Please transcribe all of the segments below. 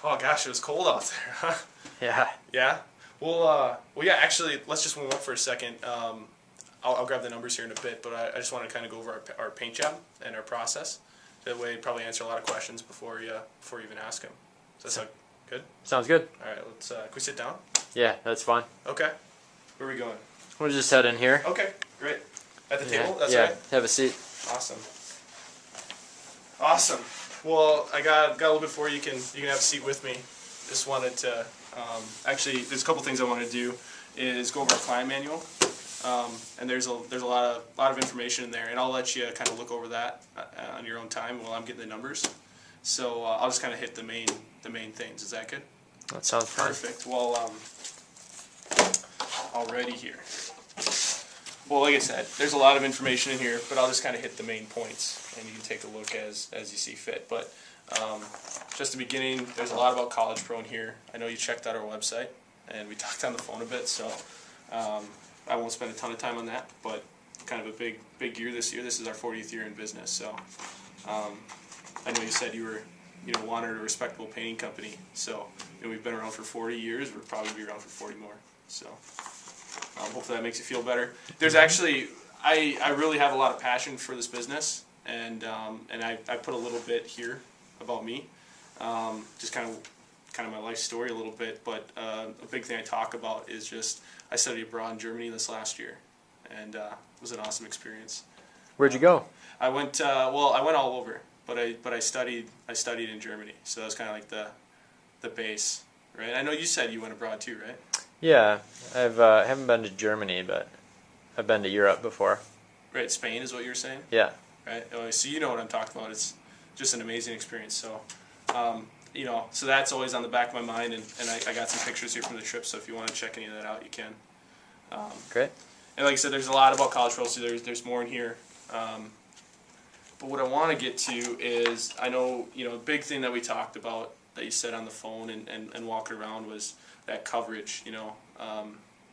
Oh gosh, it was cold out there, huh? Yeah. Yeah? Well, yeah, actually, let's just warm up for a second. I'll grab the numbers here in a bit, but I just want to kind of go over our paint job and our process. That way, probably answer a lot of questions before you even ask them. Does that sound good? Sounds good. All right, let's. Can we sit down? Yeah, that's fine. Okay. Where are we going? We'll just head in here. Okay, great. At the Yeah. table? That's yeah. right? Have a seat. Awesome. Awesome. Well, I got a little bit for you. You can have a seat with me. Just wanted to actually, there's a couple things I want to do. Is go over our client manual, and there's a lot of information in there, and I'll let you kind of look over that on your own time while I'm getting the numbers. So I'll just kind of hit the main things. Is that good? That sounds fine. Perfect. Well, already here. Well, like I said, there's a lot of information in here, but I'll just kind of hit the main points, and you can take a look as you see fit. But just the beginning, there's a lot about College Pro in here. I know you checked out our website, and we talked on the phone a bit, so I won't spend a ton of time on that. But kind of a big year this year. This is our 40th year in business, so I know you said you were wanted a respectable painting company. So we've been around for 40 years. We'll probably be around for 40 more. So. Hopefully that makes you feel better. There's actually, I really have a lot of passion for this business, and I put a little bit here about me, just kind of my life story a little bit. But a big thing I talk about is just I studied abroad in Germany this last year, and it was an awesome experience. Where'd you go? I went well. I went all over, but I studied in Germany, so that was kind of like the base, right? I know you said you went abroad too, right? Yeah, haven't been to Germany, but I've been to Europe before. Right, Spain is what you're saying? Yeah. Right, so you know what I'm talking about. It's just an amazing experience. So, so that's always on the back of my mind, and I got some pictures here from the trip, so if you want to check any of that out, you can. Great. And like I said, there's a lot about College Pro, so there's more in here. But what I want to get to is, I know, a big thing that we talked about that you said on the phone and walking around was that coverage,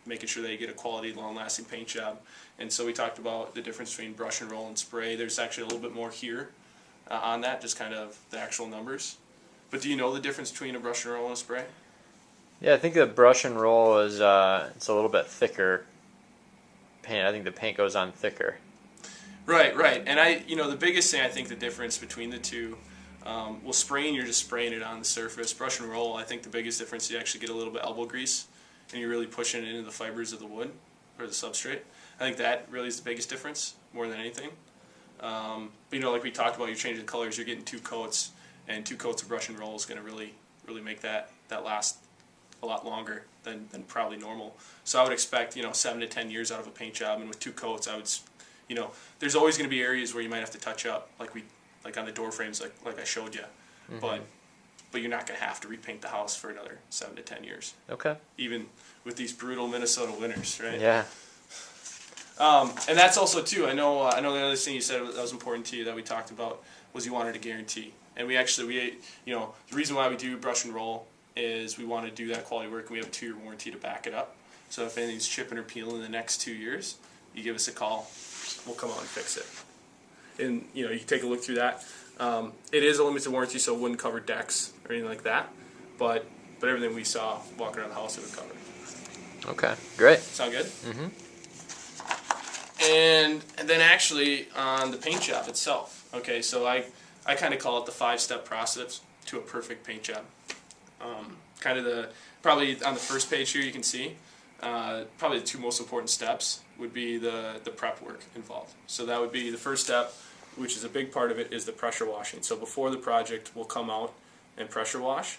making sure that you get a quality, long-lasting paint job. And so we talked about the difference between brush and roll and spray. There's actually a little bit more here on that, just kind of the actual numbers. But do you know the difference between a brush and roll and a spray? Yeah, I think the brush and roll is it's a little bit thicker paint. I think the paint goes on thicker. Right. And the biggest thing I think the difference between the two. Well, spraying, you're just spraying it on the surface. Brush and roll, I think the biggest difference, you actually get a little bit elbow grease, and you're really pushing it into the fibers of the wood, or the substrate. I think that really is the biggest difference, more than anything. But like we talked about, you're changing colors, you're getting 2 coats, and 2 coats of brush and roll is going to really make that last a lot longer than probably normal. So I would expect, 7 to 10 years out of a paint job, and with 2 coats, I would, there's always going to be areas where you might have to touch up, like on the door frames, like I showed you, but you're not going to have to repaint the house for another 7 to 10 years. Okay. Even with these brutal Minnesota winters, right? Yeah. And that's also too. I know the other thing you said that was important to you that we talked about was you wanted a guarantee, and the reason why we do brush and roll is we want to do that quality work, and we have a 2-year warranty to back it up. So if anything's chipping or peeling in the next 2 years, you give us a call, we'll come out and fix it. And you can take a look through that. It is a limited warranty, so it wouldn't cover decks or anything like that. But everything we saw walking around the house, it would cover. Okay, great. Sound good? Mm-hmm. And then actually on the paint job itself. Okay, so I kind of call it the 5-step process to a perfect paint job. Probably on the first page here you can see. Probably the 2 most important steps would be the prep work involved. So that would be the first step, which is a big part of it, is the pressure washing. So before the project, we'll come out and pressure wash,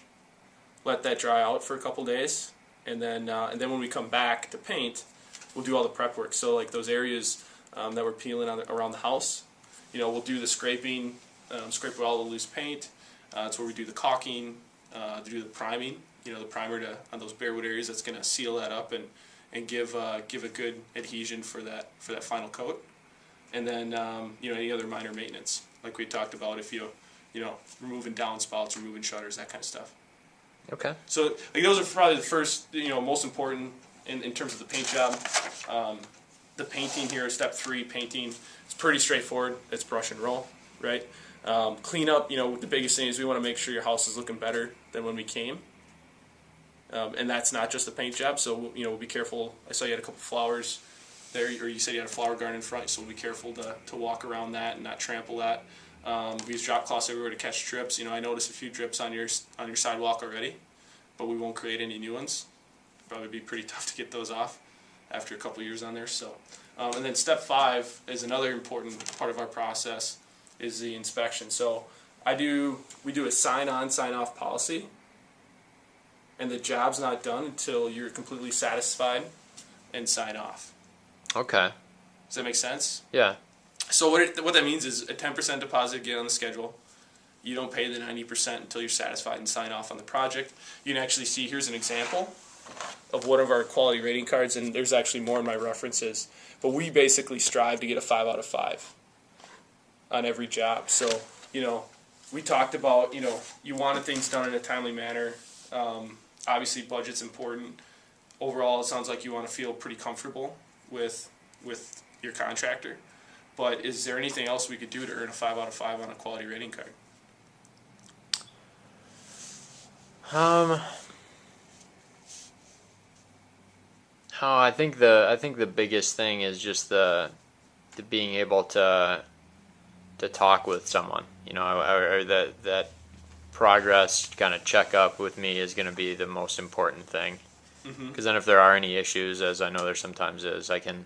let that dry out for a couple days, and then when we come back to paint, we'll do all the prep work. So like those areas that we're peeling around the house, we'll do the scraping, scrape all the loose paint. That's where we do the caulking, do the priming. The primer on those bare wood areas, that's going to seal that up and give a good adhesion for that final coat. And then any other minor maintenance, like we talked about, if removing downspouts, removing shutters, that kind of stuff. Okay. So those are probably the first, most important in terms of the paint job. The painting here, step 3, painting. It's pretty straightforward. It's brush and roll, right? Cleanup, the biggest thing is we want to make sure your house is looking better than when we came. And that's not just the paint job, so we'll be careful. I saw you had a couple flowers there, or you said you had a flower garden in front, so we'll be careful to walk around that and not trample that. We use drop cloths everywhere to catch drips. I noticed a few drips on your sidewalk already, but we won't create any new ones. Probably be pretty tough to get those off after a couple years on there. So, and then step 5 is another important part of our process, is the inspection. So we do a sign-on, sign-off policy, and the job's not done until you're completely satisfied and sign off. Okay. Does that make sense? Yeah. So what that means is a 10% deposit get on the schedule. You don't pay the 90% until you're satisfied and sign off on the project. You can actually see, here's an example of one of our quality rating cards, and there's actually more in my references. But we basically strive to get a 5 out of 5 on every job. So, we talked about, you wanted things done in a timely manner. Obviously, budget's important. Overall, it sounds like you want to feel pretty comfortable with your contractor. But is there anything else we could do to earn a 5 out of 5 on a quality rating card? I think the biggest thing is just the being able to talk with someone, or that progress kind of check up with me is going to be the most important thing. Because then if there are any issues, as I know there sometimes is, I can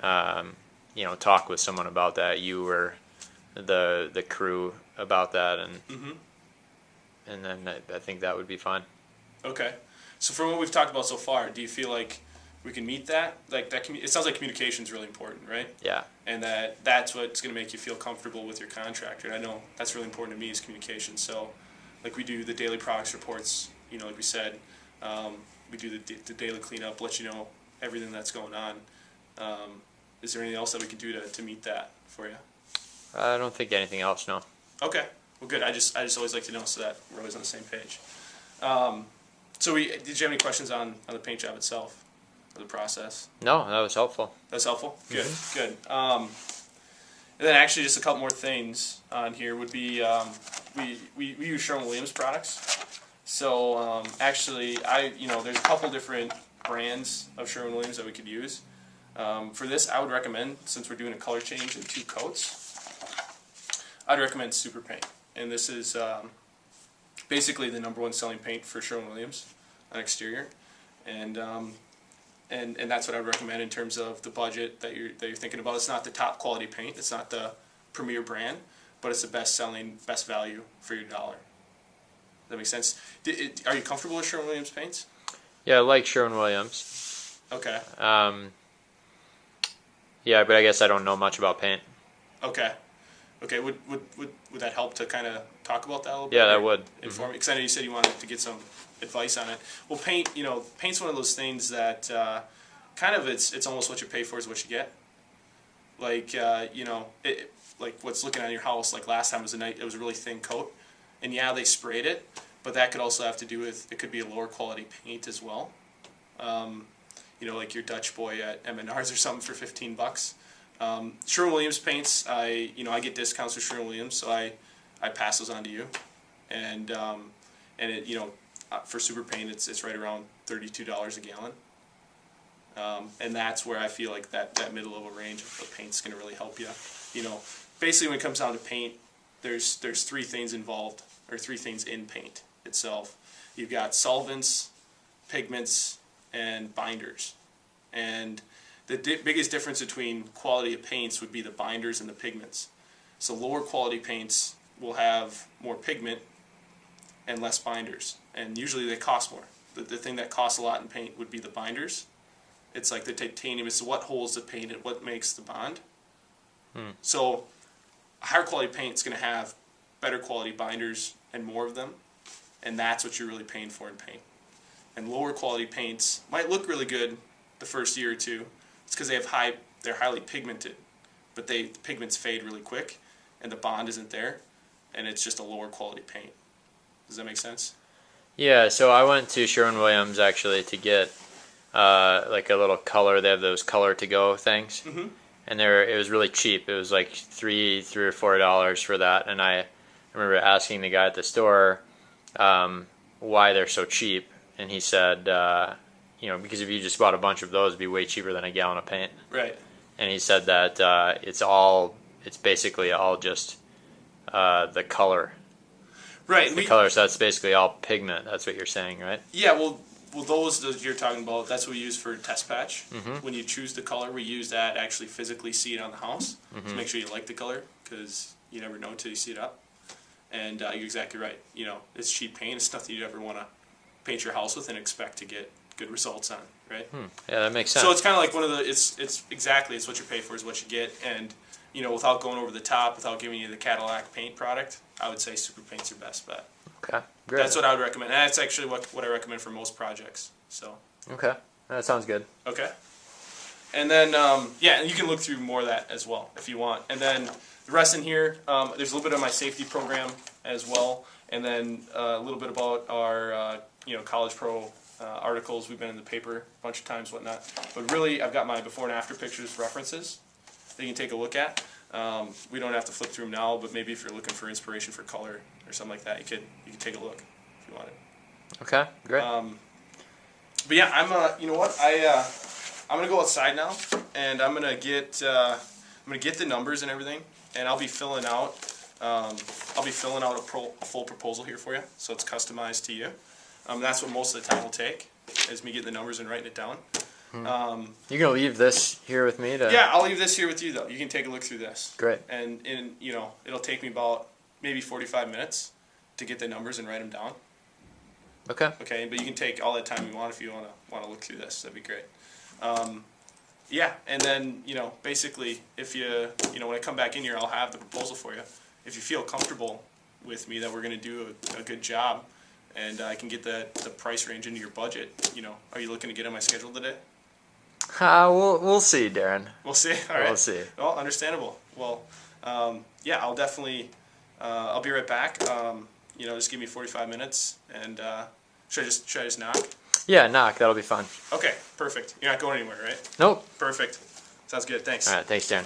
talk with someone about that, you or the crew about that, and then I think that would be fine. Okay. So from what we've talked about so far, do you feel like we can meet that? Like that, it sounds like communication is really important, right? Yeah. And that's what's going to make you feel comfortable with your contractor. And I know that's really important to me is communication. So, like we do the daily products reports, like we said, we do the daily cleanup, let you know everything that's going on. Is there anything else that we can do to meet that for you? I don't think anything else, no. Okay. Well, good. I just always like to know so that we're always on the same page. So did you have any questions on the paint job itself, or the process? No, that was helpful. That's helpful? Good, good. And then actually just a couple more things on here would be, we use Sherwin-Williams products. So actually, there's a couple different brands of Sherwin-Williams that we could use. For this, I would recommend, since we're doing a color change in 2 coats, I'd recommend Super Paint. And this is basically the #1 selling paint for Sherwin-Williams on exterior, and that's what I would recommend in terms of the budget that you're thinking about. It's not the top quality paint, it's not the premier brand, but it's the best selling, best value for your dollar. Does that make sense? Are you comfortable with Sherwin-Williams paints? Yeah, I like Sherwin-Williams. Okay. Yeah, but I guess I don't know much about paint. Okay. Okay, would that help to kind of talk about that a little bit? Yeah, that would. Inform me, because I know you said you wanted to get some advice on it. Well, paint's one of those things that kind of it's almost what you pay for is what you get. Like like what's looking at your house. Like last time it was a really thin coat, and yeah, they sprayed it, but that could also have to do with it could be a lower quality paint as well. Like your Dutch boy at M&R's or something for $15. Sherwin-Williams paints, I get discounts with Sherwin-Williams, so I pass those on to you, and it for Super Paint it's right around $32 a gallon, and that's where I feel like that middle level range of paint's going to really help you. Basically when it comes down to paint, there's 3 things involved, or 3 things in paint itself. You've got solvents, pigments, and binders, and the biggest difference between quality of paints would be the binders and the pigments. So lower quality paints will have more pigment and less binders, and usually they cost more. The thing that costs a lot in paint would be the binders. It's like the titanium, it's what holds the paint and what makes the bond. So higher quality paint is going to have better quality binders and more of them, and that's what you're really paying for in paint. And lower quality paints might look really good the first year or 2. It's because they're highly pigmented, but the pigments fade really quick, and the bond isn't there, and it's just a lower quality paint. Does that make sense? Yeah, so I went to Sherwin-Williams actually to get like a little color. They have those color to go things, and it was really cheap. It was like $3 or $4 for that, and I remember asking the guy at the store why they're so cheap, and he said, because if you just bought a bunch of those, it'd be way cheaper than a gallon of paint. Right. And he said that it's basically all just the color. Right. The color, so that's basically all pigment. That's what you're saying, right? Yeah, well, those that you're talking about, that's what we use for test patch. Mm-hmm. When you choose the color, we use that to actually physically see it on the house Mm-hmm. to make sure you like the color, because you never know until you see it up. And you're exactly right. It's cheap paint. It's nothing you'd ever want to paint your house with and expect to get good results on, right? Yeah, that makes sense. So it's kind of like one of the. It's what you pay for is what you get, and without going over the top, without giving you the Cadillac paint product, I would say Super Paint's your best bet. Okay, great. That's what I would recommend. And that's actually what I recommend for most projects. So. Okay, that sounds good. Okay. And then, you can look through more of that as well if you want. And then the rest in here, there's a little bit of my safety program as well. And then a little bit about our, College Pro articles. We've been in the paper a bunch of times, whatnot. But really, I've got my before and after pictures references that you can take a look at. We don't have to flip through them now, but maybe if you're looking for inspiration for color or something like that, you could take a look if you want it. Okay, great. But yeah, I'm gonna go outside now, and I'm gonna get the numbers and everything, and I'll be filling out a full proposal here for you, so it's customized to you. That's what most of the time will take, is me getting the numbers and writing it down. You're gonna leave this here with me to? Yeah, I'll leave this here with you though. You can take a look through this. Great. And it'll take me about maybe 45 minutes to get the numbers and write them down. Okay. Okay, but you can take all that time you want if you want to look through this. That'd be great. And then basically, if when I come back in here, I'll have the proposal for you. If you feel comfortable with me that we're going to do a good job, and I can get the price range into your budget, are you looking to get on my schedule today? We'll see, Darren. We'll see. All right. We'll see. Well, understandable. Well, I'll definitely. I'll be right back. Just give me 45 minutes, and should I just knock? Yeah, knock. That'll be fun. Okay, perfect. You're not going anywhere, right? Nope. Perfect. Sounds good. Thanks. All right. Thanks, Darren.